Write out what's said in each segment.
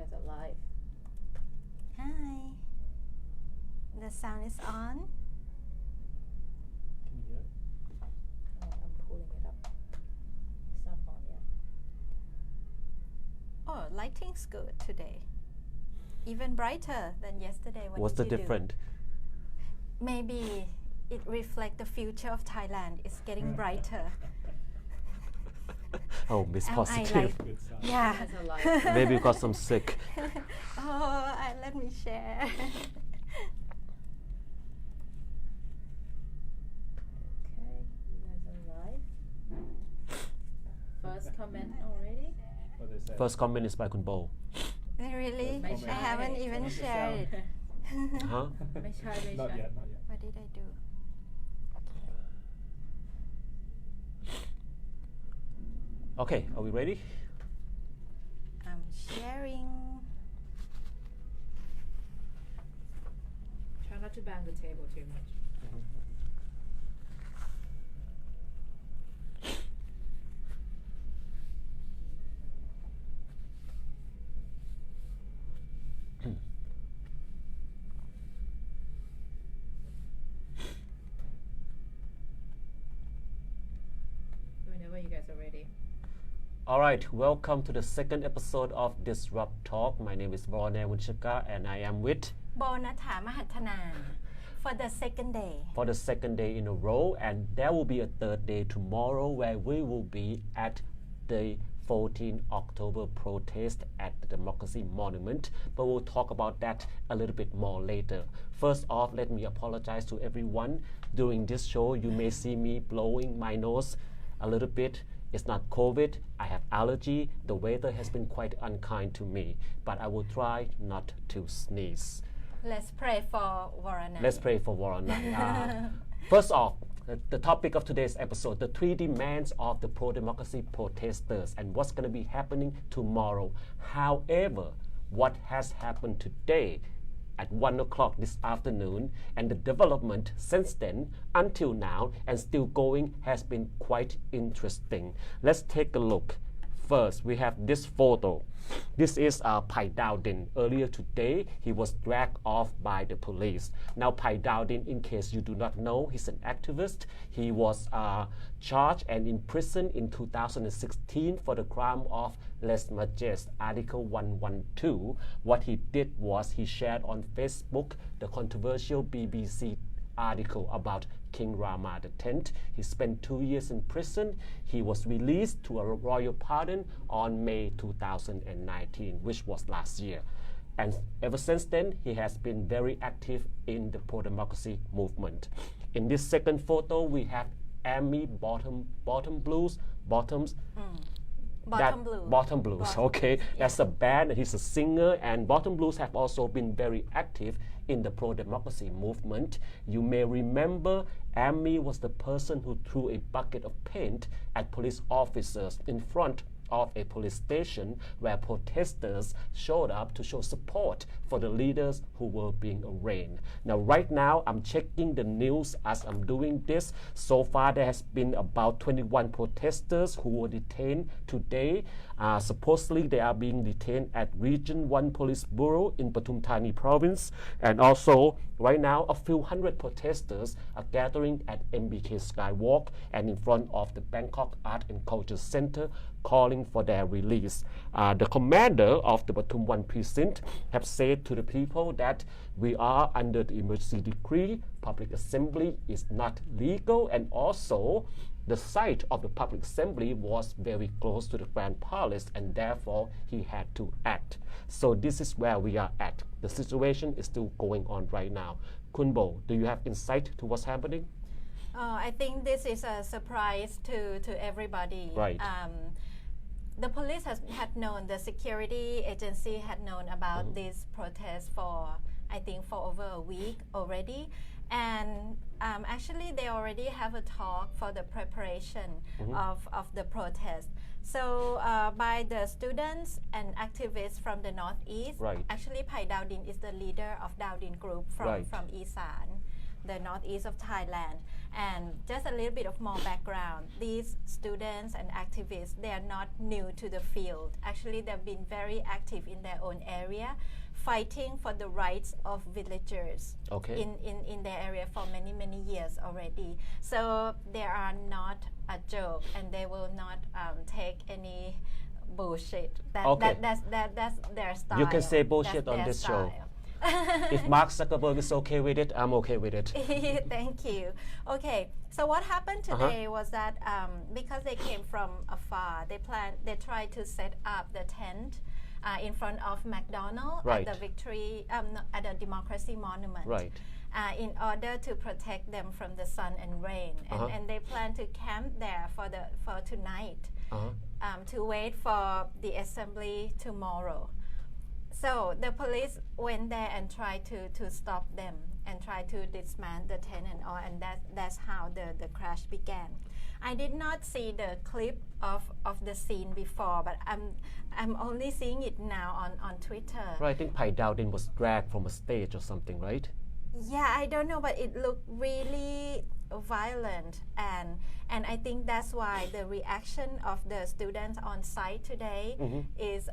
guys are live. Hi. The sound is on. Can you hear it? I'm pulling it up. It's not on yet. Oh, lighting's good today. Even brighter than yesterday. What's the difference? Maybe it reflects the future of Thailand. It's getting brighter. Oh, Miss Am I Positive. like- Good sign. Yeah. You guys are live. Maybe because I'm sick. Let me share. Okay, you guys are live. First comment already. What they say. First comment is by Kun Bo. Really? I First comment. haven't even Comment shared it. Huh? ไม่ใช่ Not yet, not yet. What did I do? Okay, are we ready? I'm sharing. Try not to bang the table too much. Whenever you guys are ready. Alright, welcome to the second episode of Thisrupt Talk. My name is Voranai Vanijaka and I am with Nuttaa Mahattana for the second day. for the second day in a row, and there will be a third day tomorrow where we will be at the 14 October protest at the Democracy Monument, but we'll talk about that a little bit more later. First off, let me apologize to everyone. During this show, you may see me blowing my nose a little bit. It's not COVID, I have allergy. The weather has been quite unkind to me, but I will try not to sneeze. Let's pray for Voranai. Let's pray for Voranai. First off, the topic of today's episode, the three demands of the pro-democracy protesters and what's going to be happening tomorrow. However, what has happened today at 1 o'clock this afternoon and the development since then until now and still going has been quite interesting. Let's take a look. First, we have this photo. This is Pai Dowdin. Earlier today, he was dragged off by the police. Now, Pai Dowdin, in case you do not know, he's an activist. He was charged and imprisoned in 2016 for the crime of lèse majesté, Article 112. What he did was he shared on Facebook the controversial BBC article about King Rama X. He spent 2 years in prison. He was released to a royal pardon on May 2019, which was last year. And ever since then, he has been very active in the pro-democracy movement. In this second photo, we have Amy Bottoms. Bottom Blues. Bottom Blues, okay. Yeah. That's a band, he's a singer, and Bottom Blues have also been very active in the pro-democracy movement. You may remember Amy was the person who threw a bucket of paint at police officers in front of a police station where protesters showed up to show support for the leaders who were being arraigned. Now, right now, I'm checking the news as I'm doing this. So far, there has been about 21 protesters who were detained today. Supposedly, they are being detained at Region 1 Police Bureau in Pathum Thani Province. And also, right now, a few hundred protesters are gathering at MBK Skywalk and in front of the Bangkok Art and Culture Center, calling for their release. The commander of the Pathum 1 precinct have said to the people that we are under the emergency decree, public assembly is not legal, and also the site of the public assembly was very close to the Grand Palace, and therefore he had to act. So this is where we are at. The situation is still going on right now. Kunbo, do you have insight to what's happening? I think this is a surprise to everybody. Right. The police had known, the security agency had known about this protest for, I think, for over a week already. And actually, they already have a talk for the preparation of the protest. So by the students and activists from the Northeast, Right. actually Pai Dowdin is the leader of Dowdin Group from Right. Isan. the northeast of Thailand. And just a little bit of more background. These students and activists, they are not new to the field. Actually, they've been very active in their own area, fighting for the rights of villagers in their area for many, many years already. So they are not a joke, and they will not take any bullshit. That's their style. You can say bullshit on this show. If Mark Zuckerberg is okay with it, I'm okay with it. Thank you. Okay, so what happened today was that because they came from afar, they tried to set up the tent in front of McDonald's at the Victory, at the Democracy Monument. Right. In order to protect them from the sun and rain, and they plan to camp there for tonight, to wait for the assembly tomorrow. So the police went there and tried to stop them and tried to dismantle the tent and all, and that's how the crash began. I did not see the clip of the scene before, but I'm only seeing it now on Twitter. Right, I think Pai Dowdin was dragged from a stage or something, right? Yeah, I don't know, but it looked really violent, and I think that's why the reaction of the students on site today is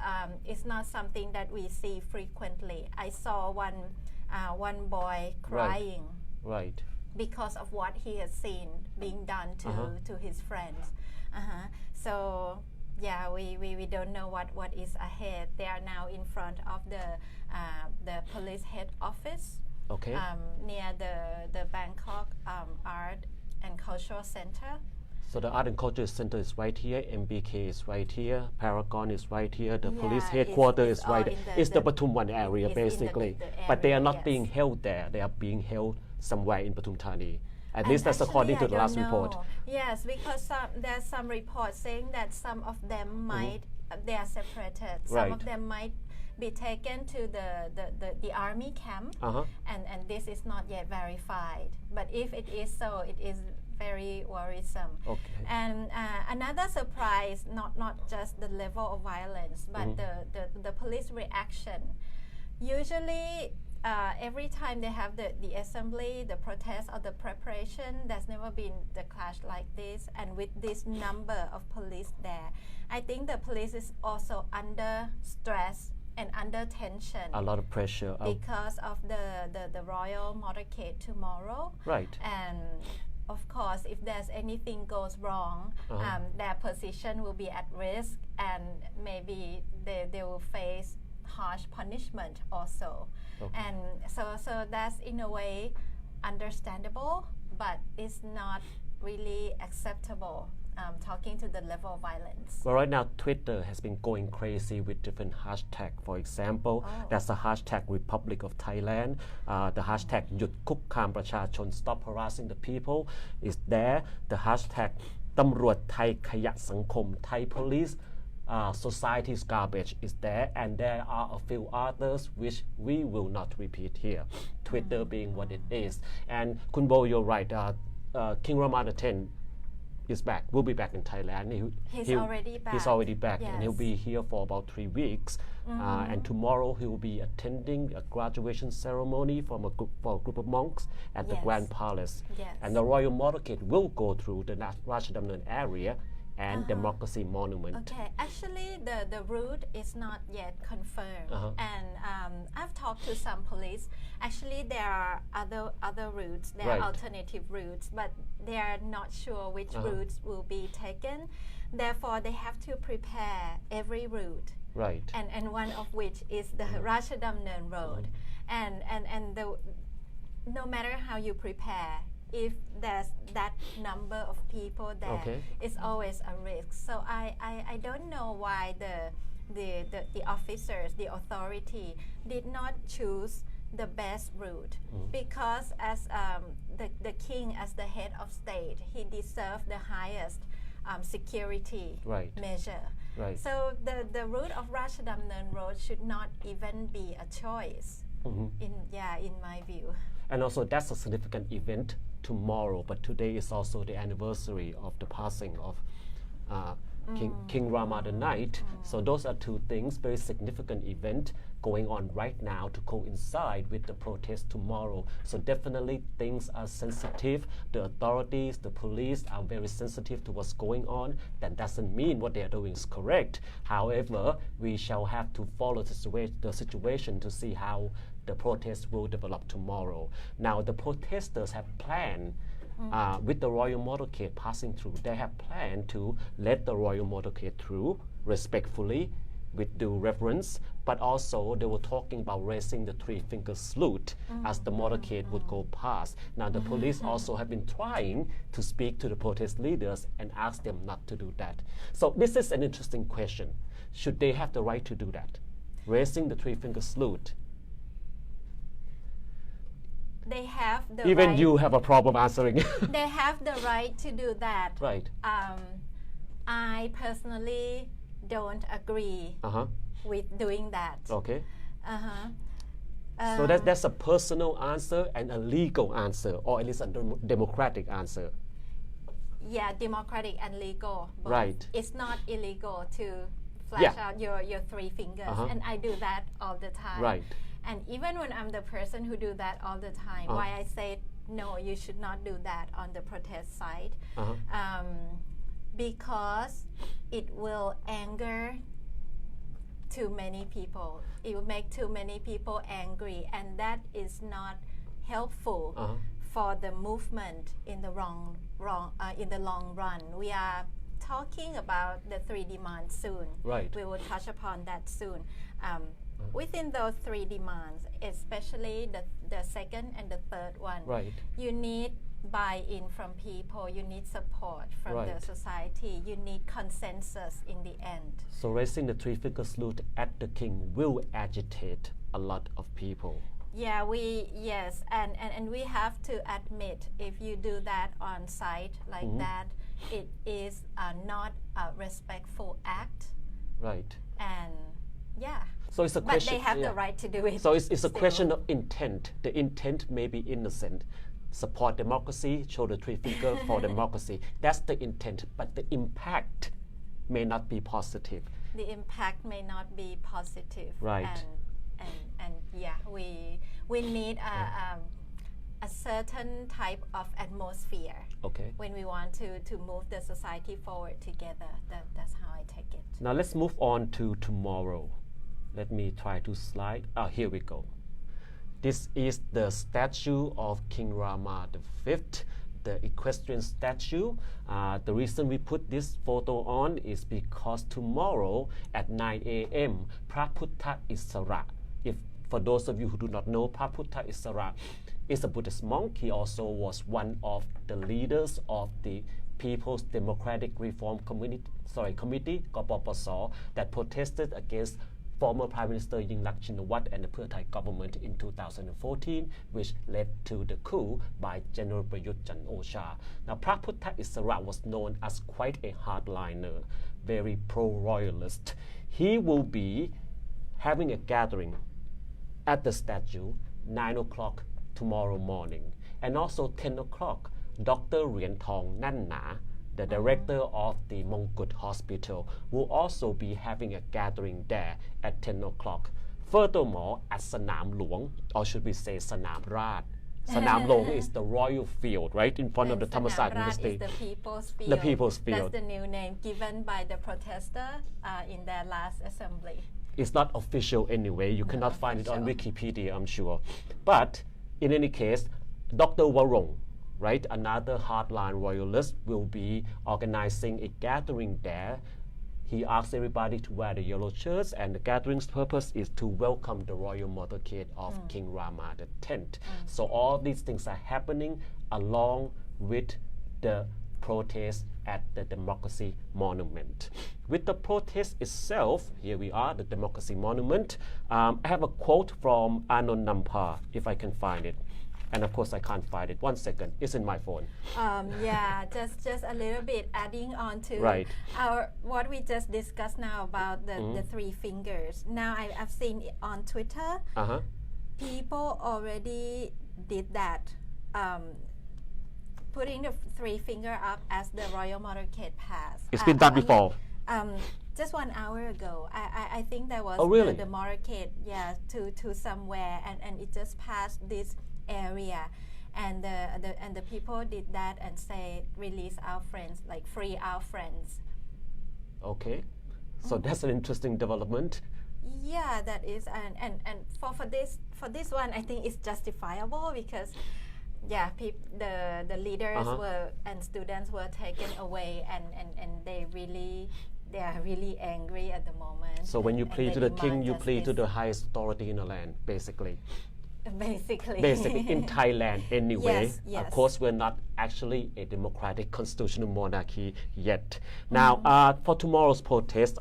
not something that we see frequently. I saw one boy crying, right, because of what he has seen being done to his friends. So yeah, we don't know what is ahead. They are now in front of the police head office. Okay. Near the Bangkok Art and Cultural Center. So the Art and Culture Center is right here, MBK is right here, Paragon is right here, the police headquarters is right there. It's the Pathumwan area basically. But they are not being held there, they are being held somewhere in Pathum Thani. At least that's according to the last report. Yes, because there's some reports saying that some of them might, they are separated. Some of them might be taken to the army camp, and this is not yet verified. But if it is so, it is very worrisome. Okay. And another surprise, not just the level of violence, but the police reaction. Usually, every time they have the assembly, the protest, or the preparation, there's never been the clash like this. And with this number of police there, I think the police is also under stress and under tension. A lot of pressure. Because of the royal motorcade tomorrow. Right. And of course, if there's anything goes wrong, their position will be at risk, and maybe they will face harsh punishment also. And so that's in a way understandable, but it's not really acceptable. Talking to the level of violence. Well, right now Twitter has been going crazy with different hashtags. For example, there's the hashtag Republic of Thailand, the hashtag หยุดคุกคามประชาชน Stop harassing the people is there, the hashtag ตำรวจไทยขยะสังคม Thai police society's garbage is there, and there are a few others which we will not repeat here, Twitter being what it is. And Kunbo, you're right, King Rama X is back. Will be back in Thailand. He's already back. He's already back, yes. And he'll be here for about 3 weeks. And tomorrow he will be attending a graduation ceremony for a group of monks at the Grand Palace. Yes. And the royal motorcade will go through the Rajadamnern area and Democracy Monument. Okay, actually the route is not yet confirmed, and I've talked to some police. Actually, there are other routes, there are alternative routes, but they are not sure which routes will be taken. Therefore, they have to prepare every route. Right. And one of which is the Rajadamnern Road, and no matter how you prepare, if there's that number of people there, it's always a risk. So I don't know why the officers, the authority, did not choose the best route, because as the king, as the head of state, he deserved the highest security measure. Right. So the route of Rajadamnern Road should not even be a choice, in my view. And also that's a significant event tomorrow, but today is also the anniversary of the passing of King Rama the Ninth. So those are two things, very significant event going on right now to coincide with the protest tomorrow. So definitely things are sensitive. The authorities, the police are very sensitive to what's going on. That doesn't mean what they are doing is correct. However, we shall have to follow the situation to see how the protest will develop tomorrow. Now, the protesters have planned with the royal motorcade passing through, they have planned to let the royal motorcade through respectfully with due reverence, but also they were talking about raising the three-finger salute as the motorcade would go past. Now the police also have been trying to speak to the protest leaders and ask them not to do that. So this is an interesting question. Should they have the right to do that? Raising the three-finger salute. They have the Even right, you have a problem answering. they have the right to do that. Right. I personally don't agree with doing that. Okay. So that's a personal answer and a legal answer, or at least a democratic answer. Yeah, democratic and legal. Both. Right. It's not illegal to flash out your three fingers, and I do that all the time. Right. And even when I'm the person who do that all the time, why I say no, you should not do that on the protest side, because it will anger too many people. It will make too many people angry, and that is not helpful for the movement in the in the long run. We are talking about the 3 demands soon. Right. We will touch upon that soon. Within those 3 demands, especially the second and the third one, Right. you need buy-in from people, you need support from the Right. society, you need consensus in the end. So raising the three-finger salute at the king will agitate a lot of people. Yeah, yes, and we have to admit, if you do that on site like that, it is not a respectful act. Right. And yeah. So it's a But question. they have the right to do it. So it's a still. question of intent. The intent may be innocent. Support democracy, show the three finger for democracy. That's the intent, but the impact may not be positive. The impact may not be positive. Right. And yeah, we need a certain type of atmosphere. Okay. When we want to move the society forward together. That's how I take it. Now let's move on to tomorrow. Let me try to slide. Here we go. This is the statue of King Rama V, the equestrian statue. The reason we put this photo on is because tomorrow at 9 a.m. Prayut Isara. For those of you who do not know, Prayut Isara is a Buddhist monk. He also was one of the leaders of the People's Democratic Reform Committee, KPPS, that protested against former Prime Minister Yingluck Shinawatra and the Pheu Thai government in 2014, which led to the coup by General Prayut Chan-o-cha. Now, Prayut Isara was known as quite a hardliner, very pro-royalist. He will be having a gathering at the statue 9 o'clock tomorrow morning, and also 10 o'clock. Dr. Rien Thong Nanna, the director of the Mongkut Hospital, will also be having a gathering there at 10 o'clock. Furthermore, at Sanam Luang, or should we say Sanam Rat, Sanam Luang is the royal field, right, in front of the Thammasat University. Is the People's Field. The People's Field. That's the new name given by the protester in their last assembly. It's not official anyway. You cannot find it on Wikipedia, I'm sure. But in any case, Dr. Warong, right, another hardline royalist, will be organizing a gathering there. He asks everybody to wear the yellow shirts, and the gathering's purpose is to welcome the royal motorcade of King Rama X. So all these things are happening along with the protest at the Democracy Monument. With the protest itself, here we are, the Democracy Monument. I have a quote from Anon Nampa, if I can find it. And of course, I can't find it. 1 second. It's in my phone. Yeah, just a little bit adding on to what we just discussed now about the three fingers. Now I've seen it on Twitter. People already did that, putting the three finger up as the royal motorcade passed. It's been done before. Just 1 hour ago, I think there was Oh, really? the motorcade, yeah, to somewhere, and it just passed this area, and the people did that and say release our friends, like free our friends. Okay, so that's an interesting development. Yeah, that is, and for this one, I think it's justifiable because, yeah, the leaders were and students were taken away, and they are really angry at the moment. So when you and plead they to the king, demand you plead to justice. the highest authority in the land, basically. Basically, In Thailand anyway. Yes. Of course, we're not actually a democratic constitutional monarchy yet. Now, for tomorrow's protest,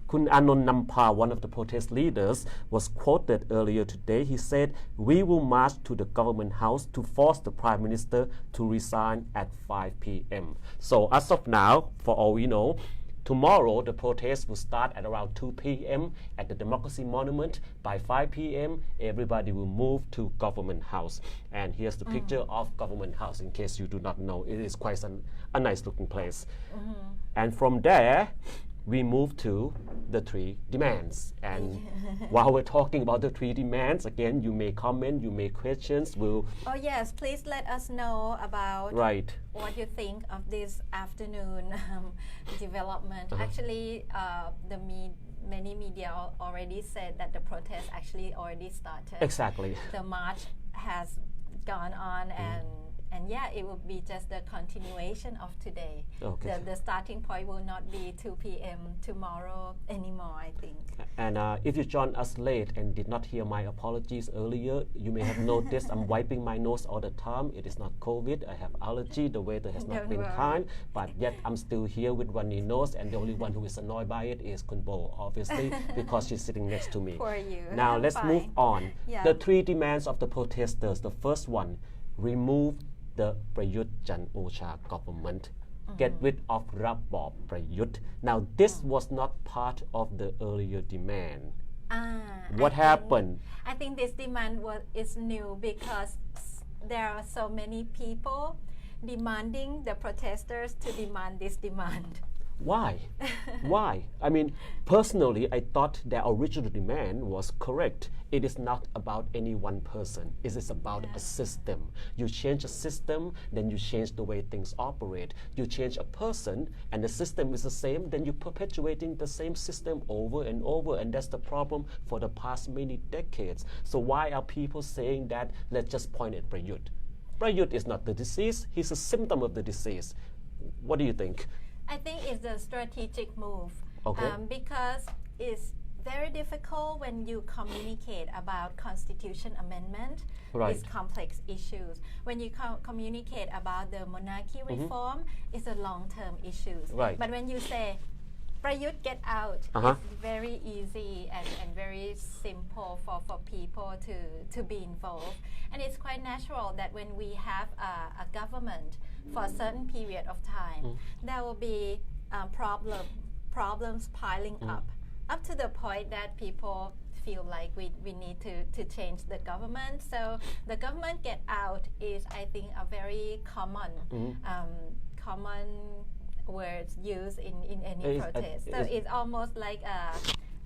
Kun Anon Nampa, one of the protest leaders, was quoted earlier today. He said, "We will march to the government house to force the prime minister to resign at 5 p.m." So as of now, for all we know, tomorrow, the protest will start at around 2 p.m. at the Democracy Monument. By 5 p.m., everybody will move to Government House. And here's the picture of Government House, in case you do not know. It is quite a nice-looking place. And from there, we move to the 3 demands. And while we're talking about the 3 demands, again, you may comment, you may questions. We'll Oh yes, please let us know about right. what you think of this afternoon development. Actually, many media already said that the protest actually already started. Exactly. The march has gone on, and yeah, it will be just the continuation of today. Okay. The starting point will not be 2 p.m. tomorrow anymore, I think. And if you joined us late and did not hear my apologies earlier, you may have noticed I'm wiping my nose all the time. It is not COVID. I have allergy. The weather has not Don't been worry. kind. But yet I'm still here with runny nose, and the only one who is annoyed by it is Kunbo, obviously, because she's sitting next to me. Poor you. Now I'm let's move fine. on. Yeah. The 3 demands of the protesters. The first one, remove the Prayut Chan-o-cha government. Get rid of Rabob Prayut. Now, this was not part of the earlier demand. What happened? I think this demand is new because there are so many people demanding the protesters to demand this demand. Why? Why? I mean, personally, I thought their original demand was correct. It is not about any one person. It is about a system. You change a system, then you change the way things operate. You change a person, and the system is the same, then you're perpetuating the same system over and over, and that's the problem for the past many decades. So why are people saying that, let's just point at Prayut? Prayut is not the disease. He's a symptom of the disease. What do you think? I think it's a strategic move. Okay. Because it's very difficult when you communicate about constitution amendment, Right. these complex issues. When you communicate about the monarchy reform, it's a long-term issues. Right. But when you say, Prayut get out, it's very easy and very simple for people to be involved. And it's quite natural that when we have a government for a certain period of time, there will be problems piling up to the point that people feel like we need to change the government. So the government get out is, I think, a very common words used in any protest. So it's almost like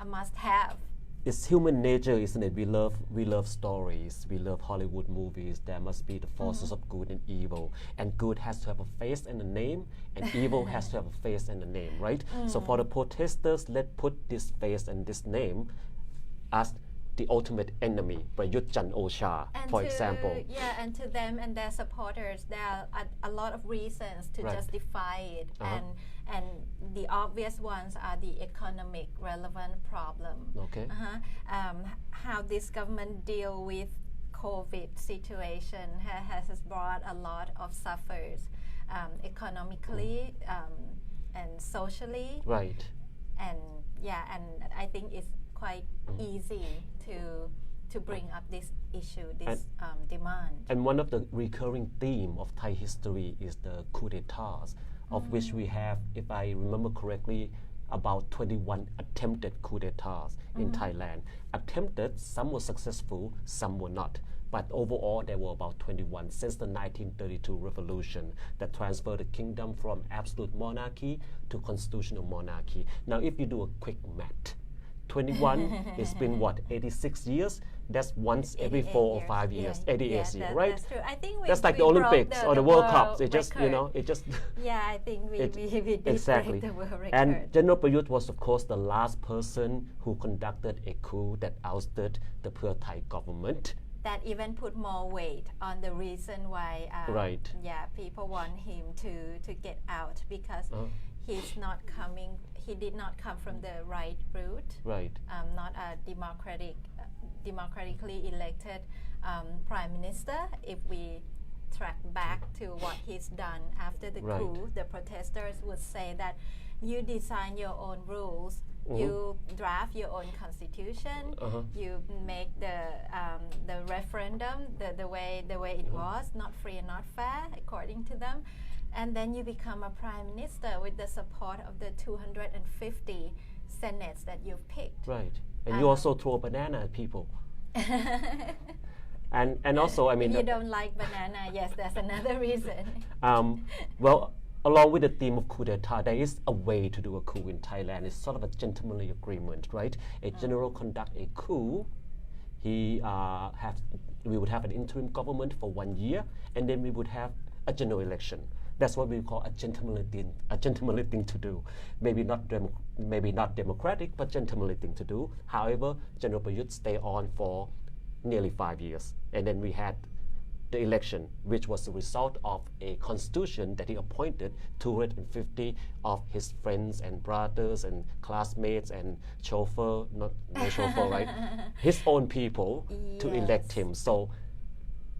a must-have. It's human nature, isn't it? We love stories. We love Hollywood movies. There must be the forces of good and evil, and good has to have a face and a name, and evil has to have a face and a name, right? So for the protesters, let's put this face and this name as the ultimate enemy, Prayut Chan-o-cha, for example. Yeah, and to them and their supporters, there are a lot of reasons to Right. justify it, and the obvious ones are the economic relevant problem. Okay. How this government deal with COVID situation has brought a lot of suffers economically and socially, Right. and I think it's quite easy to bring up this issue, this demand. And one of the recurring theme of Thai history is the coup d'etats, of which we have, if I remember correctly, about 21 attempted coup d'etats in Thailand. Attempted, some were successful, some were not. But overall, there were about 21 since the 1932 revolution that transferred the kingdom from absolute monarchy to constitutional monarchy. Now, if you do a quick math, 21, it's been what, 86 years? That's once every 4 or 5 years, 88 years, right? That's true. I think that's like the Olympics or the World Cups. It just, you know, it just. Yeah, I think we did exactly. break the world record. And General Prayut was, of course, the last person who conducted a coup that ousted the Pheu Thai government. That even put more weight on the reason why right. Yeah, people want him to get out because he's not coming. He did not come from the right route. Right. Not a democratically elected prime minister. If we track back to what he's done after the coup, the protesters would say that you design your own rules. You draft your own constitution. You make the referendum the way it was, not free and not fair, according to them, and then you become a prime minister with the support of the 250 senates that you've picked. Right, and you also throw a banana at people. and also, I mean, if you don't like banana, yes, that's another reason. Well. Along with the theme of coup d'etat, there is a way to do a coup in Thailand. It's sort of a gentlemanly agreement, right? A general conduct a coup. We would have an interim government for 1 year, and then we would have a general election. That's what we call a gentlemanly thing to do. Maybe not democratic, but gentlemanly thing to do. However, General Prayut stay on for nearly 5 years, and then we had the election, which was the result of a constitution that he appointed 250 of his friends and brothers and classmates and chauffeur, not chauffeur, right? His own people to elect him. So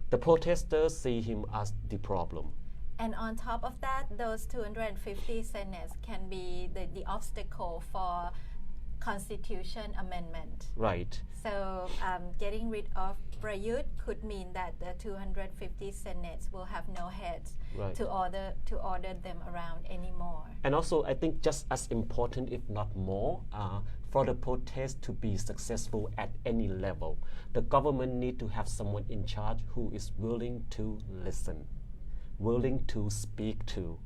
the protesters see him as the problem. And on top of that, those 250 senates can be the obstacle for constitution amendment. Right. So getting rid of Prayut could mean that the 250 senates will have no heads to order them around anymore. And also, I think just as important, if not more, for the protest to be successful at any level, the government need to have someone in charge who is willing to listen, willing to speak to,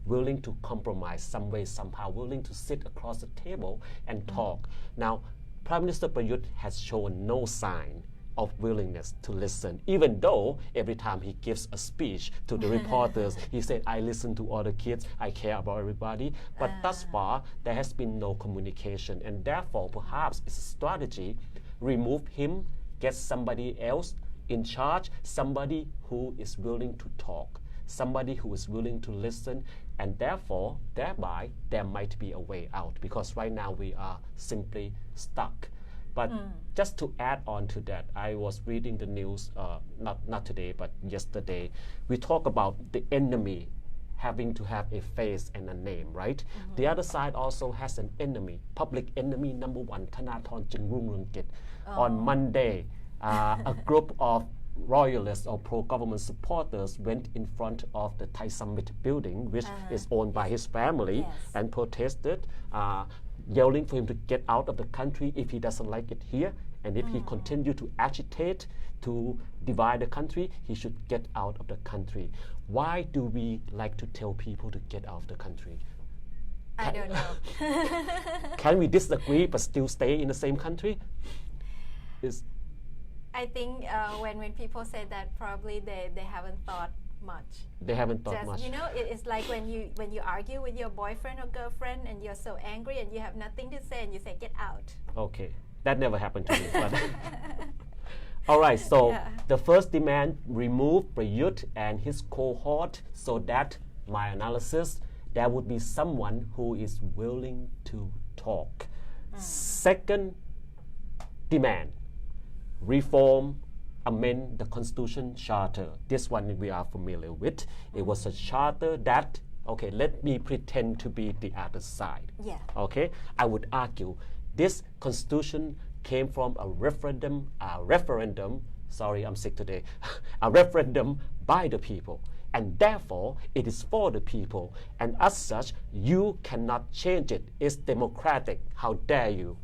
willing to compromise some way, somehow, willing to sit across the table and talk. Now, Prime Minister Prayut has shown no sign of willingness to listen, even though every time he gives a speech to the reporters, he said, I listen to all the kids, I care about everybody. But thus far, there has been no communication, and therefore, perhaps it's a strategy, remove him, get somebody else in charge, somebody who is willing to talk, somebody who is willing to listen, and thereby, there might be a way out, because right now we are simply stuck. But just to add on to that, I was reading the news, not today, but yesterday. We talk about the enemy having to have a face and a name, right? The other side also has an enemy, public enemy number one, Thanathorn Jingrungrungkit. On Monday, a group of royalists or pro-government supporters went in front of the Thai Summit building, which is owned by his family, and protested, yelling for him to get out of the country if he doesn't like it here, and if he continues to agitate to divide the country, he should get out of the country. Why do we like to tell people to get out of the country? I don't know. Can we disagree but still stay in the same country? I think when people say that, probably they haven't thought much. They haven't thought much. You know, it's like when you argue with your boyfriend or girlfriend and you're so angry and you have nothing to say and you say, get out. Okay, that never happened to me. But all right, so the first demand, remove Prayut and his cohort, so that, my analysis, there would be someone who is willing to talk. Second demand, reform, amend the Constitution Charter. This one we are familiar with. It was a charter that, okay, let me pretend to be the other side. Yeah. Okay, I would argue this Constitution came from a referendum, sorry, I'm sick today, a referendum by the people. and therefore it is for the people. And as such, you cannot change it. It's democratic. How dare you?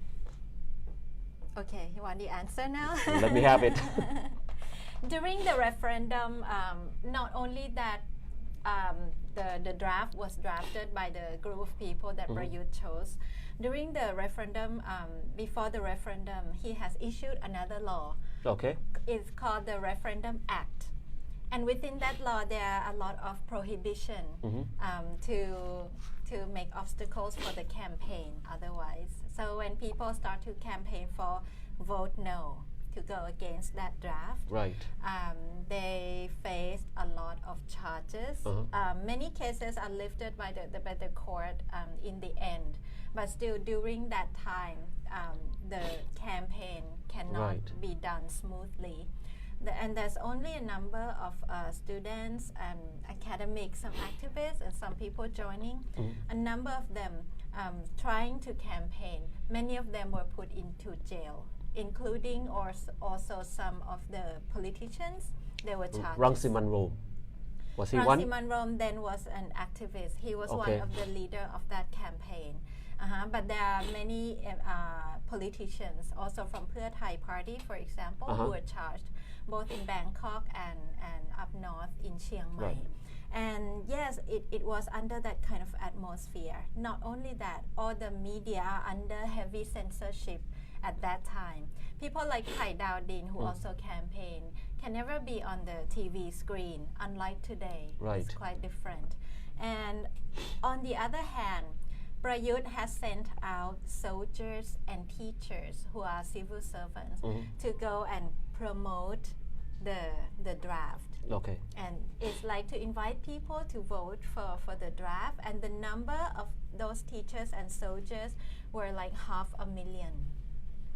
Okay, you want the answer now? Let me have it. During the referendum, not only that the draft was drafted by the group of people that Prayut chose, during the referendum, before the referendum, he has issued another law. Okay. It's called the Referendum Act. And within that law, there are a lot of prohibition to make obstacles for the campaign otherwise. So when people start to campaign for vote no, to go against that draft, Right. they faced a lot of charges. Many cases are lifted by the court in the end, but still during that time, the campaign cannot be done smoothly. And there's only a number of students and academics, some activists and some people joining, a number of them trying to campaign. Many of them were put into jail, including also some of the politicians. They were charged. Rangsiman Rome. Was he one? Rangsiman Rome then was an activist. He was one of the leader of that campaign. But there are many politicians, also from Pheu Thai Party, for example, who were charged, both in Bangkok and up north in Chiang Mai. Right. And yes, it was under that kind of atmosphere. Not only that, all the media are under heavy censorship at that time. People like Thai Dao Din, who also campaigned, can never be on the TV screen, unlike today. Right. It's quite different. And on the other hand, Prayut has sent out soldiers and teachers who are civil servants to go and promote the draft. Okay. And it's like to invite people to vote for the draft. And the number of those teachers and soldiers were like 500,000.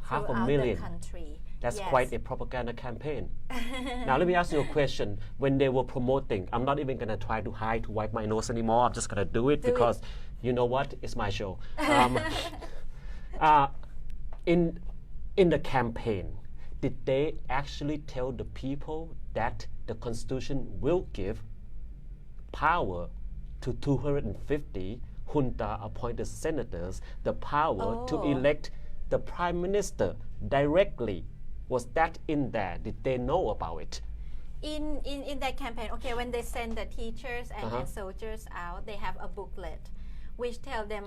500,000. The country. That's quite a propaganda campaign. Now let me ask you a question. When they were promoting, I'm not even going to try to hide to wipe my nose anymore. I'm just going to do it because you know what? It's my show. In the campaign, did they actually tell the people that the Constitution will give power to 250 junta-appointed senators, the power to elect the Prime Minister directly? Was that in there? Did they know about it? In that campaign, okay, when they send the teachers and soldiers out, they have a booklet which tell them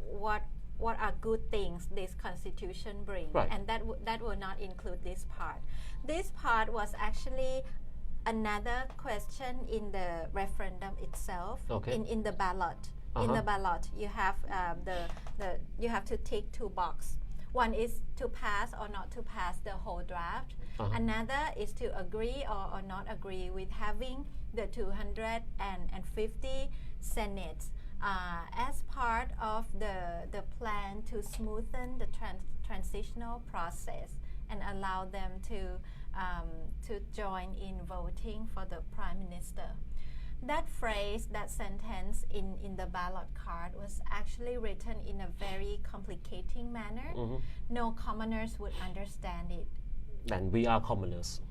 what are good things this constitution brings, and that will not include this part. This part was actually another question in the referendum itself, in the ballot. In the ballot, you have you have to tick 2 boxes. One is to pass or not to pass the whole draft. Another is to agree or not agree with having the 250 senates as part of the plan to smoothen the transitional process and allow them to join in voting for the Prime Minister. That phrase, that sentence in the ballot card was actually written in a very complicating manner. No commoners would understand it. And we are commoners,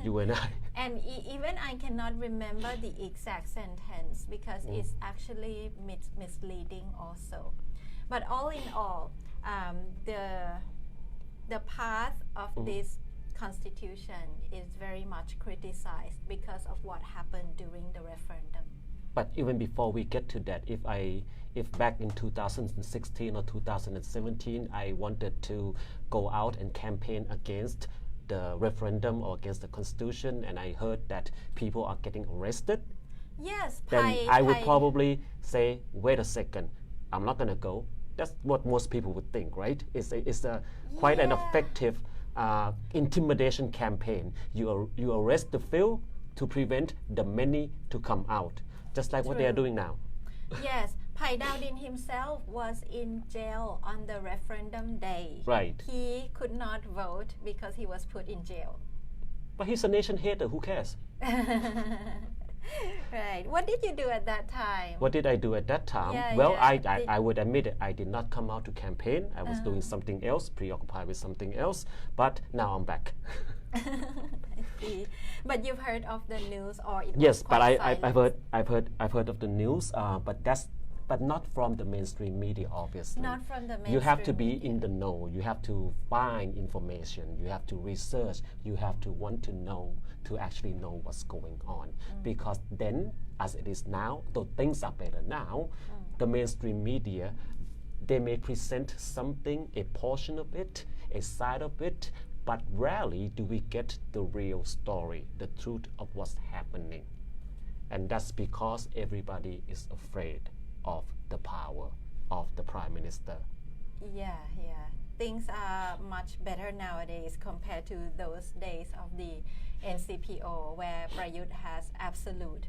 you and I. And even I cannot remember the exact sentence because it's actually misleading also. But all in all, the path of this constitution is very much criticized because of what happened during the referendum. But even before we get to that, if back in 2016 or 2017 I wanted to go out and campaign against the referendum or against the constitution, and I heard that people are getting arrested, then I would probably say, wait a second, I'm not going to go. That's what most people would think, right? It's quite an effective intimidation campaign. You arrest the few to prevent the many to come out, just like what they are doing now. Yes, Thai Dao Din himself was in jail on the referendum day. Right. He could not vote because he was put in jail. But he's a nation hater, who cares? Right. What did you do at that time? What did I do at that time? I would admit it. I did not come out to campaign. I was doing something else, preoccupied with something else. But now I'm back. I see. But you've heard of the news, or it Yes, was but quite I've heard of the news, but not from the mainstream media, obviously. Not from the mainstream You have to be media. in the know. You have to find information. You have to research. You have to want to know to actually know what's going on. Because then, as it is now, though things are better now, the mainstream media, they may present something, a portion of it, a side of it, but rarely do we get the real story, the truth of what's happening. And that's because everybody is afraid of the power of the Prime Minister. Yeah. Things are much better nowadays compared to those days of the NCPO, where Prayut has absolute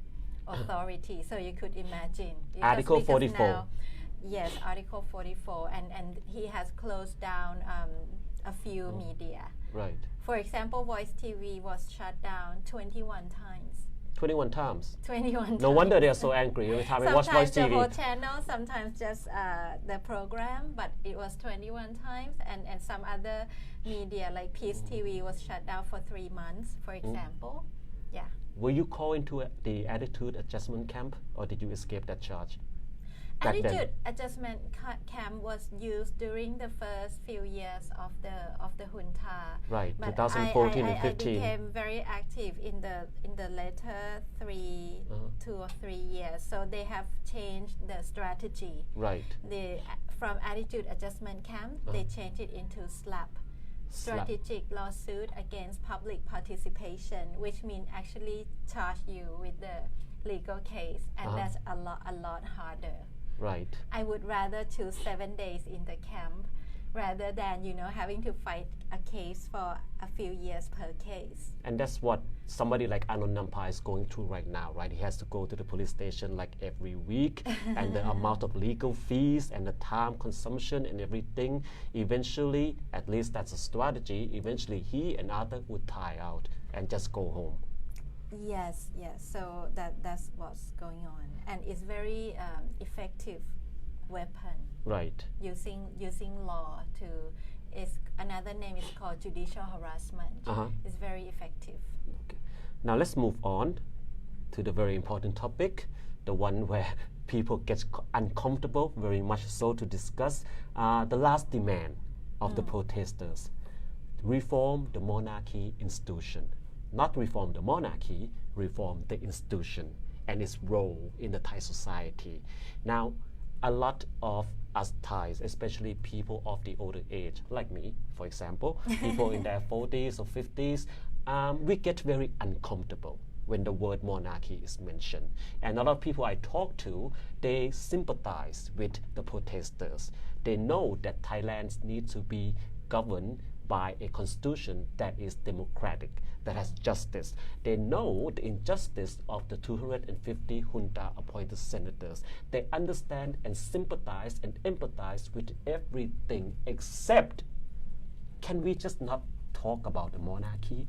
authority. So you could imagine. Article Because 44. now, yes, Article 44, and he has closed down a few media. Right. For example, Voice TV was shut down 21 times. 21 times. 21 times. No wonder they're so angry every time I watch Voice Sometimes the whole TV. channel, sometimes just the program, but it was 21 times. And some other media like Peace TV was shut down for 3 months, for example. Yeah. Were you called into the attitude adjustment camp, or did you escape that charge? back then? Attitude adjustment camp was used during the first few years of the junta. Right, But 2014 and I 15. became very active in the later 2 or 3 years. So they have changed the strategy. Right. From attitude adjustment camp, they changed it into SLAP. Strategic lawsuit against public participation, which means actually charge you with the legal case, and that's a lot harder. Right. I would rather choose 7 days in the camp rather than having to fight a case for a few years per case. And that's what somebody like Anon Nampa is going through right now, right? He has to go to the police station like every week, and the amount of legal fees and the time consumption and everything. Eventually, at least that's a strategy, eventually he and others would tire out and just go home. Yes. So that's what's going on, and it's very effective weapon. Right. Using law to. Another name is called judicial harassment. It's very effective. Okay. Now let's move on to the very important topic, the one where people get uncomfortable, very much so, to discuss the last demand of the protesters: reform the monarchy institution. Not reform the monarchy, reform the institution and its role in the Thai society. Now, a lot of us Thais, especially people of the older age, like me, for example, people in their 40s or 50s, we get very uncomfortable when the word monarchy is mentioned. And a lot of people I talk to, they sympathize with the protesters. They know that Thailand needs to be governed by a constitution that is democratic, that has justice. They know the injustice of the 250 junta-appointed senators. They understand and sympathize and empathize with everything except, can we just not talk about the monarchy?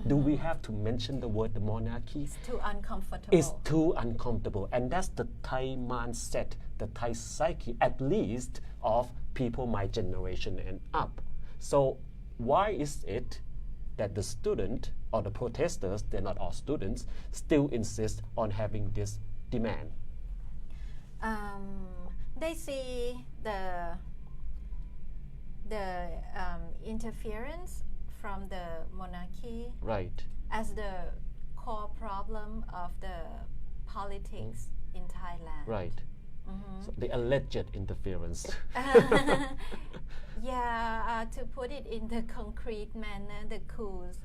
Do we have to mention the word the monarchy? It's too uncomfortable. It's too uncomfortable. And that's the Thai mindset, the Thai psyche, at least of people my generation and up. So why is it that the student or the protesters, they're not all students, still insist on having this demand? They see the interference from the monarchy, right, as the core problem of the politics in Thailand. Right. So the alleged interference. To put it in the concrete manner, the coups.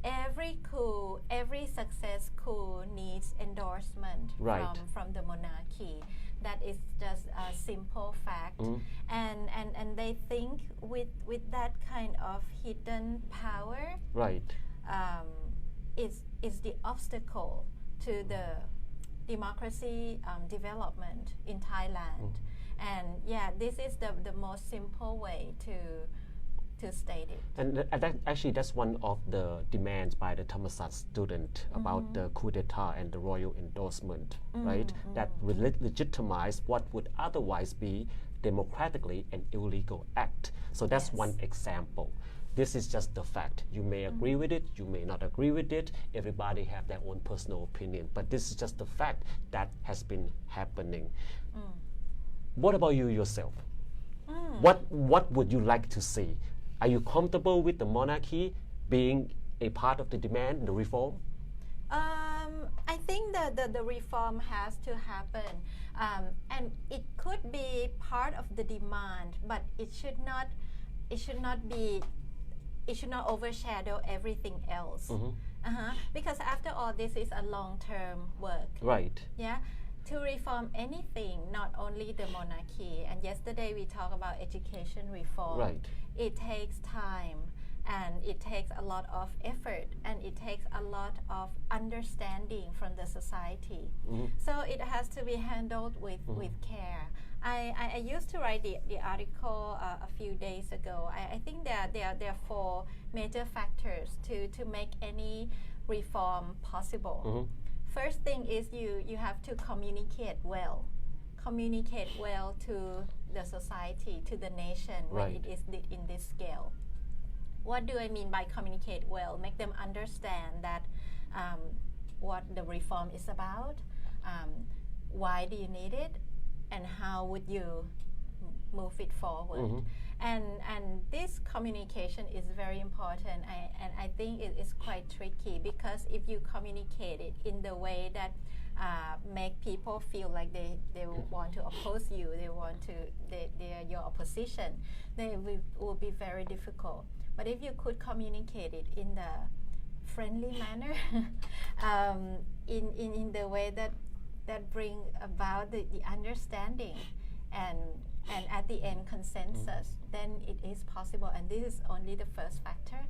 Every coup, every success coup needs endorsement from the monarchy. That is just a simple fact. And they think with that kind of hidden power, right, is the obstacle to the democracy development in Thailand. And this is the most simple way to state it. And that's one of the demands by the Thammasat student about the coup d'etat and the royal endorsement, right? That will legitimize what would otherwise be democratically an illegal act. So that's one example. This is just the fact. You may agree with it, you may not agree with it. Everybody have their own personal opinion, but this is just the fact that has been happening. What about you yourself? What would you like to see? Are you comfortable with the monarchy being a part of the demand, the reform? I think that the reform has to happen, and it could be part of the demand, but it should not overshadow everything else. Because after all, this is a long-term work. Right. Yeah. To reform anything, not only the monarchy, and yesterday we talked about education reform. Right. It takes time, and it takes a lot of effort, and it takes a lot of understanding from the society. So it has to be handled with care. I used to write the article a few days ago. I think there are 4 major factors to make any reform possible. First thing is you have to communicate well to the society, to the nation when it is in this scale. What do I mean by communicate well? Make them understand that what the reform is about, why do you need it, and how would you move it forward. And this communication is very important, and I think it is quite tricky, because if you communicate it in the way that make people feel like they want to oppose you, they are your opposition, then it will be very difficult. But if you could communicate it in the friendly manner, in the way that bring about the understanding and at the end consensus, then it is possible. And this is only the first factor.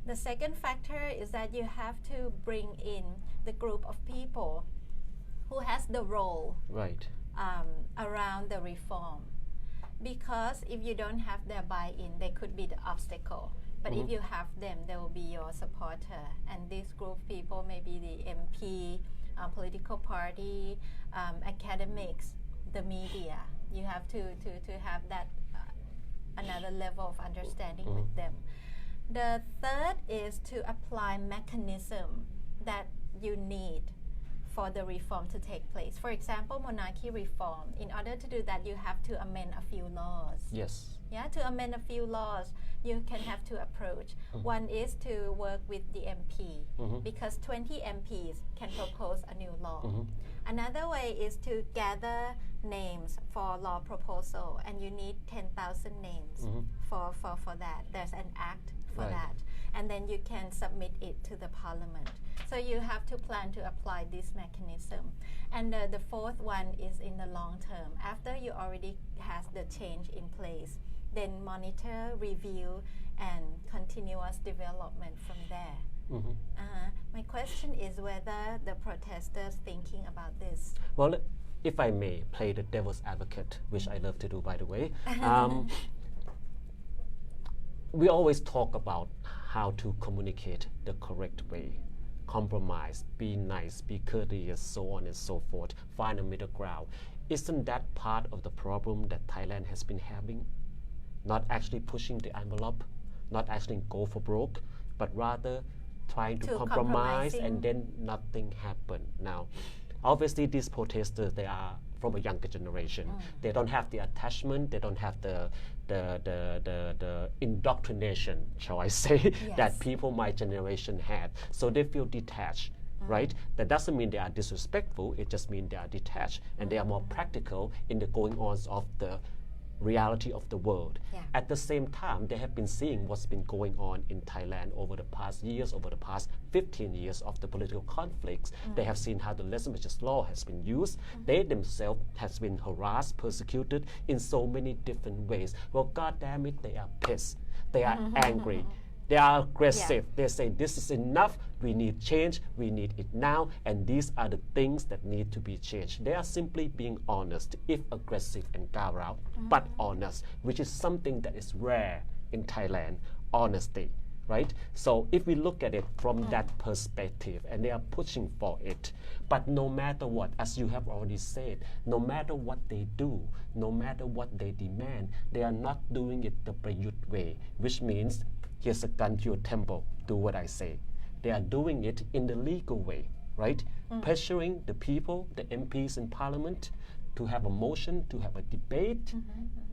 The second factor is that you have to bring in the group of people who has the role around the reform. Because if you don't have their buy-in, they could be the obstacle. But if you have them, they will be your supporter. And this group of people may be the MP, political party, academics, the media. You have to have that another level of understanding with them. The third is to apply mechanism that you need for the reform to take place. For example, monarchy reform. In order to do that, you have to amend a few laws. Yes. Yeah, to amend a few laws, you can have two approach. One is to work with the MP, because 20 MPs can propose a new law. Another way is to gather names for law proposal, and you need 10,000 names for that. There's an act for that. And then you can submit it to the parliament. So you have to plan to apply this mechanism. And the fourth one is in the long term. After you already has the change in place, then monitor, review, and continuous development from there. My question is whether the protesters thinking about this. Well, if I may play the devil's advocate, which I love to do, by the way. We always talk about how to communicate the correct way. Compromise, be nice, be courteous, so on and so forth. Find a middle ground. Isn't that part of the problem that Thailand has been having? Not actually pushing the envelope, not actually go for broke, but rather trying to compromise, and then nothing happened. Now, obviously these protesters, they are from a younger generation. They don't have the attachment, they don't have the indoctrination, shall I say, that people my generation had. So they feel detached, right? That doesn't mean they are disrespectful, it just means they are detached, and they are more practical in the going-ons of the reality of the world. At the same time, they have been seeing what's been going on in Thailand over the past years, over the past 15 years of the political conflicts. They have seen how the lèse-majesté law has been used. They themselves has been harassed, persecuted in so many different ways. Well, God damn it, they are pissed. They are angry. They are aggressive. They say, this is enough, we need change, we need it now, and these are the things that need to be changed. They are simply being honest, if aggressive and garal, but honest, which is something that is rare in Thailand, honesty, right? So if we look at it from that perspective, and they are pushing for it, but no matter what, as you have already said, no matter what they do, no matter what they demand, they are not doing it the Prayut way, which means here's a gun to your temple, do what I say. They are doing it in the legal way, right? Pressuring the people, the MPs in parliament, to have a motion, to have a debate,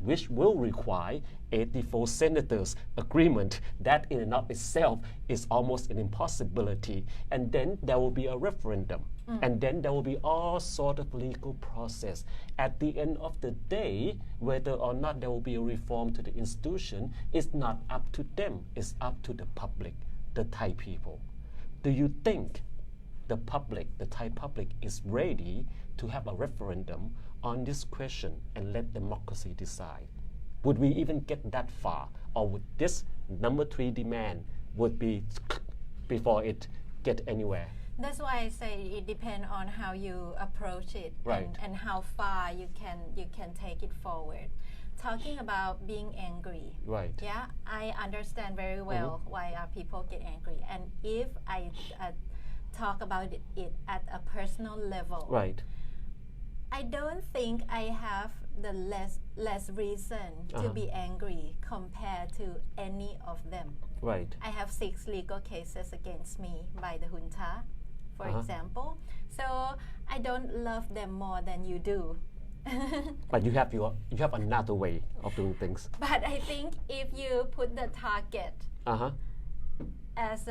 which will require 84 senators' agreement. That in and of itself is almost an impossibility. And then there will be a referendum. And then there will be all sort of legal process. At the end of the day, whether or not there will be a reform to the institution is not up to them. It's up to the public, the Thai people. Do you think the public, the Thai public, is ready to have a referendum on this question and let democracy decide? Would we even get that far? Or would this number 3 demand would be before it get anywhere? That's why I say it depends on how you approach it, Right. and how far you can take it forward. Talking about being angry, Right. yeah, I understand very well why people get angry. And if I talk about it at a personal level, Right. I don't think I have the less reason to be angry compared to any of them. Right. I have 6 legal cases against me by the junta, for example. So I don't love them more than you do. But you have another way of doing things. But I think if you put the target as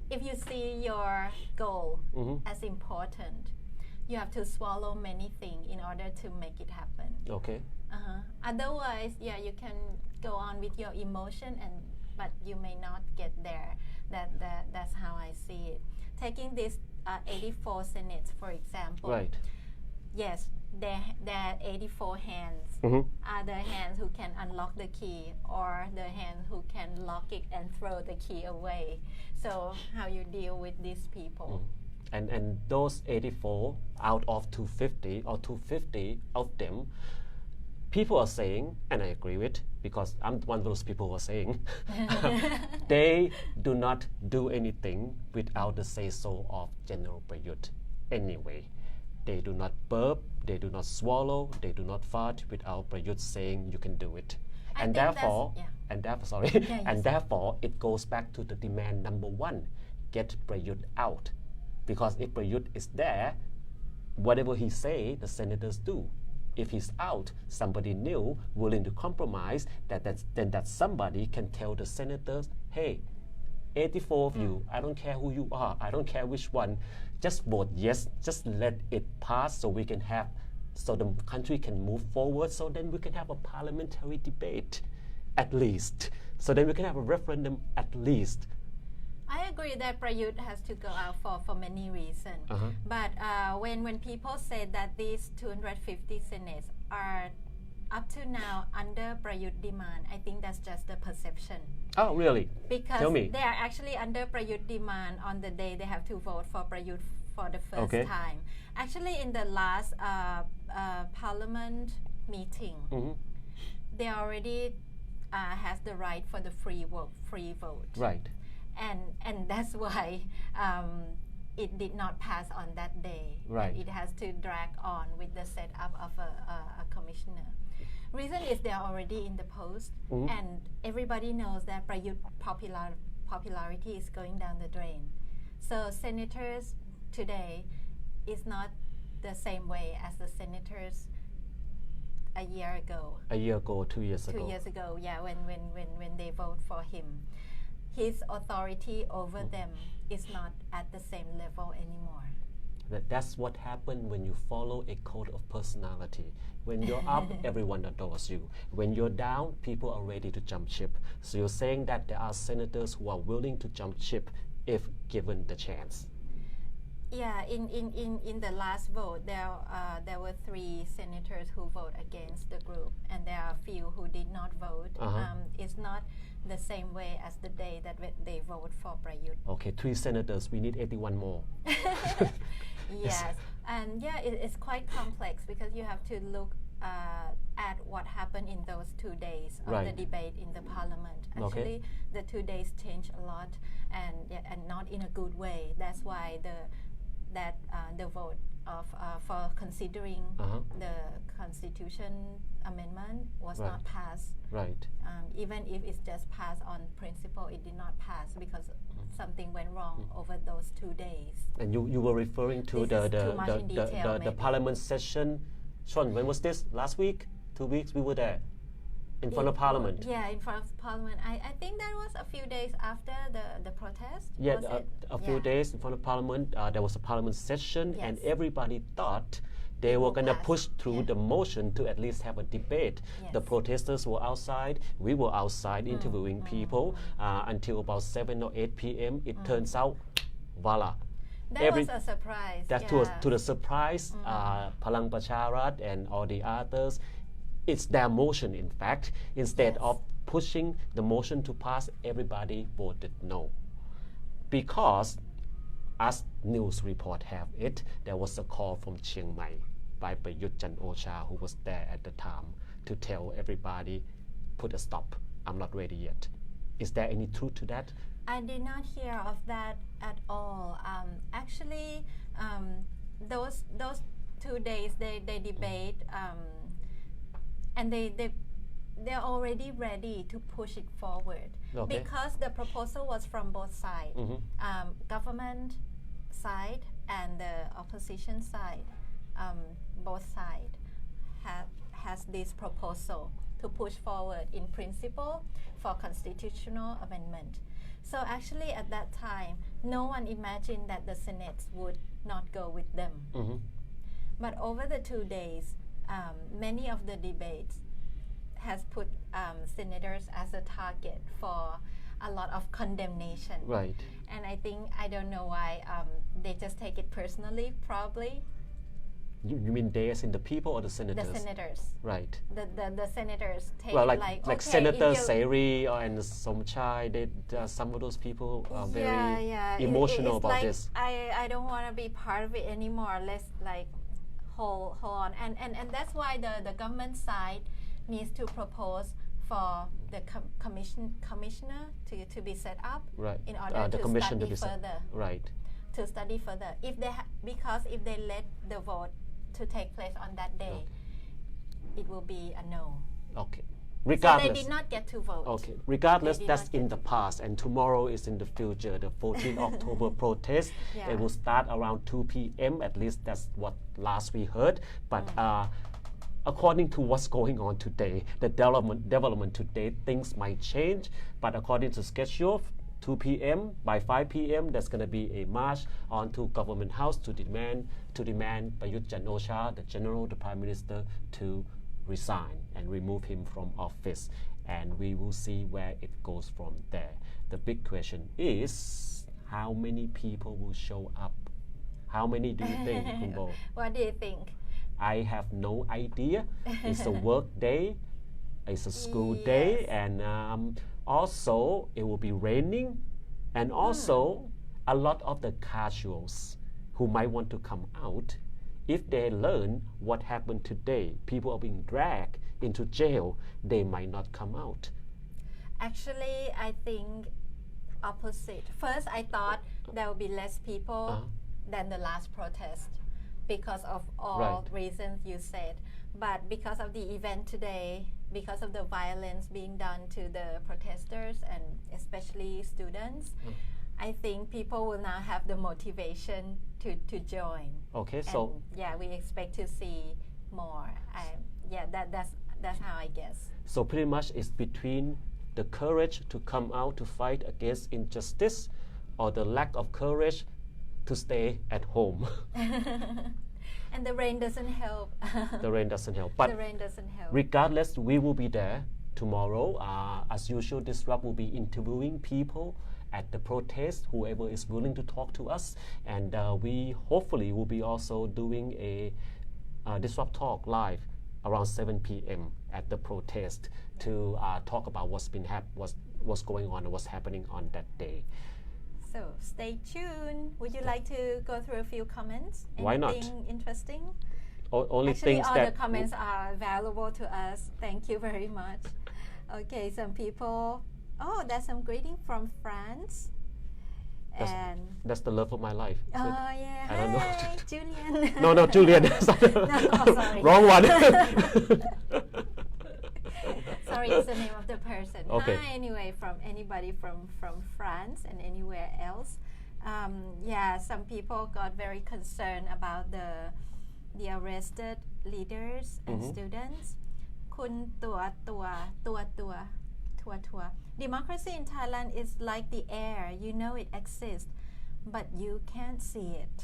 if you see your goal as important, you have to swallow many things in order to make it happen. Okay. Otherwise, yeah, you can go on with your emotion, but you may not get there. That's how I see it. Taking this 84 senates, for example. Right. Yes, there are 84 hands. Are the hands who can unlock the key, or the hands who can lock it and throw the key away. So how you deal with these people? And those 84 out of 250 or 250 of them, people are saying, and I agree with, because I'm one of those people who are saying, they do not do anything without the say-so of General Prayut anyway. They do not burp, they do not swallow, they do not fart without Prayut saying you can do it. And therefore, it goes back to the demand number 1, get Prayut out. Because if Prayut is there, whatever he say, the senators do. If he's out, somebody new willing to compromise, then that somebody can tell the senators, hey, 84 of you, I don't care who you are, I don't care which one, just vote yes, just let it pass so we can have, so the country can move forward, so then we can have a parliamentary debate at least. So then we can have a referendum at least. I agree that Prayut has to go out for many reasons. But when people say that these 250 senates are up to now under Prayut demand, I think that's just the perception. Oh, really? Because Tell me. they are actually under Prayut demand on the day they have to vote for Prayut for the first time. Actually, in the last parliament meeting, they already has the right for the free vote. Right. And that's why it did not pass on that day. Right. It has to drag on with the setup of a commissioner. Reason is they are already in the post, and everybody knows that Prayut popularity is going down the drain. So senators today is not the same way as the senators a year ago. A year ago, 2 years ago. 2 years ago, yeah, when they vote for him. His authority over them is not at the same level anymore. That's what happened when you follow a code of personality. When you're up, everyone adores you. When you're down, people are ready to jump ship. So you're saying that there are senators who are willing to jump ship if given the chance. Yeah, in the last vote, there were 3 senators who voted against the group, and there are a few who did not vote. It's not the same way as the day that they vote for Prayut. Okay, 3 senators. We need 81 more. Yes, and yeah, it's quite complex because you have to look at what happened in those 2 days of the debate in the parliament. Actually, the 2 days changed a lot, and not in a good way. That's why the vote of for considering the constitution amendment was Right. not passed. Right. Even if it's just passed on principle, it did not pass because something went wrong over those 2 days. And you were referring to This is too much in detail, the maybe. parliament session. Sean, when was this? Last week? 2 weeks? We were there in front of parliament. Yeah, in front of parliament. I think that was a few days after the protest. Yeah, was it? a few days in front of parliament. There was a parliament session, and Yes. everybody thought they It were will going to pass. push through Yeah. the motion to at least have a debate. The Yes. protesters were outside. We were outside interviewing people until about 7 or 8 p.m. It turns out, voila. That was a surprise. That yeah. to the surprise, Palang Pracharat and all the others, it's their motion in fact. Instead Yes. of pushing the motion to pass, everybody voted no. Because, as news report have it, there was a call from Chiang Mai by Prayut Chan-o-cha, who was there at the time, to tell everybody, put a stop. I'm not ready yet. Is there any truth to that? I did not hear of that at all. Actually, those 2 days they debate, and they're already ready to push it forward. Okay. Because the proposal was from both sides, government side and the opposition side. Both sides has this proposal to push forward in principle for constitutional amendment. So actually at that time, no one imagined that the Senate would not go with them. But over the 2 days, many of the debates has put senators as a target for a lot of condemnation. Right. And I don't know why they just take it personally, probably. You mean they as in the people or the senators? The senators. Right. The senators take Well, it like okay, Senator if you- Seri and Somchai, some of those people are very yeah. emotional It's about like, this. I don't want to be part of it anymore. Let's like hold on. And that's why the government side needs to propose for the commissioner to be set up Right. in order The to commission study to be set. further. Right. To study further. Because if they let the vote to take place on that day, it will be a no. Okay. So Regardless. they did not get to vote. Okay. Regardless, They did that's not get in the past, and tomorrow is in the future. The 14th October protest. Yeah. It will start around 2 p.m. At least that's what last we heard. But according to what's going on today, the development today, things might change. But according to schedule, 2 p.m. by 5 p.m. there's going to be a march onto Government House to demand Prayut Chan-o-cha, the Prime Minister, to resign and remove him from office. And we will see where it goes from there. The big question is, how many people will show up? How many do you think, Kumbo? What do you think? I have no idea. It's a work day, it's a school day, Yes. and also it will be raining, and also a lot of the casuals who might want to come out, if they learn what happened today, people are being dragged into jail, they might not come out. Actually, I think opposite. First, I thought there would be less people than the last protest because of all Right. reasons you said. But because of the event today, because of the violence being done to the protesters and especially students, I think people will now have the motivation to join. Okay, so And yeah, we expect to see more. That's how I guess. So pretty much it's between the courage to come out to fight against injustice or the lack of courage to stay at home. And the rain doesn't help. The rain doesn't help. But the rain doesn't help. regardless, we will be there tomorrow. As usual, Thisrupt will be interviewing people at the protest, whoever is willing to talk to us. And we hopefully will be also doing a Thisrupt talk live around 7 p.m. at the protest to talk about what's going on and what's happening on that day. So stay tuned. Would you like to go through a few comments? Why not? Anything interesting? Only Actually, things all that the comments are valuable to us. Thank you very much. Okay, some people. Oh, there's some greeting from France. That's the love of my life. Oh yeah. I don't know. Hi, Julian. No, Julian. No, sorry. Wrong one. sorry, it's the name of the person. Okay. Hi, anyway, from anybody from France and anywhere else. Yeah, some people got very concerned about the arrested leaders and students. Kun tua. Democracy in Thailand is like the air. You know it exists, but you can't see it.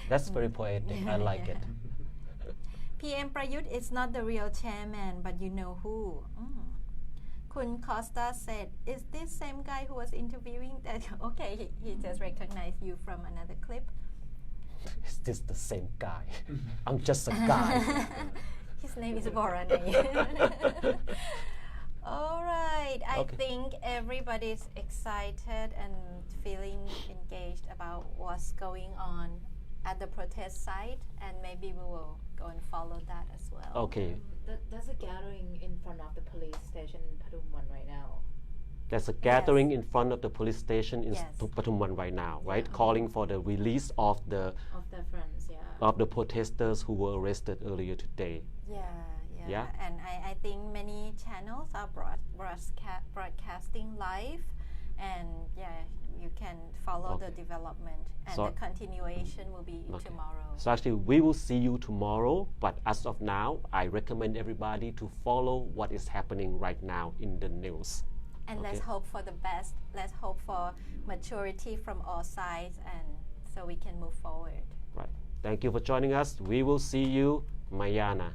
That's very poetic. I like it. PM Prayut is not the real chairman, but you know who. Kun Costa said, is this same guy who was interviewing that? Okay, he just recognized you from another clip. Is this the same guy? I'm just a guy. His name is Voranai. All right, I think everybody's excited and feeling engaged about what's going on at the protest site, and maybe we will go and follow that as well. Okay. There's a gathering in front of the police station in Patumwan right now. There's a gathering in front of the police station in Yes. Patumwan right now, right? Calling for the release of the friends, protesters who were arrested earlier today. Yeah. And I think many channels are broadcasting live, and you can follow the development, and So- the continuation will be tomorrow. So actually, we will see you tomorrow. But as of now, I recommend everybody to follow what is happening right now in the news. And let's hope for the best. Let's hope for maturity from all sides, and so we can move forward. Right. Thank you for joining us. We will see you, Mayana.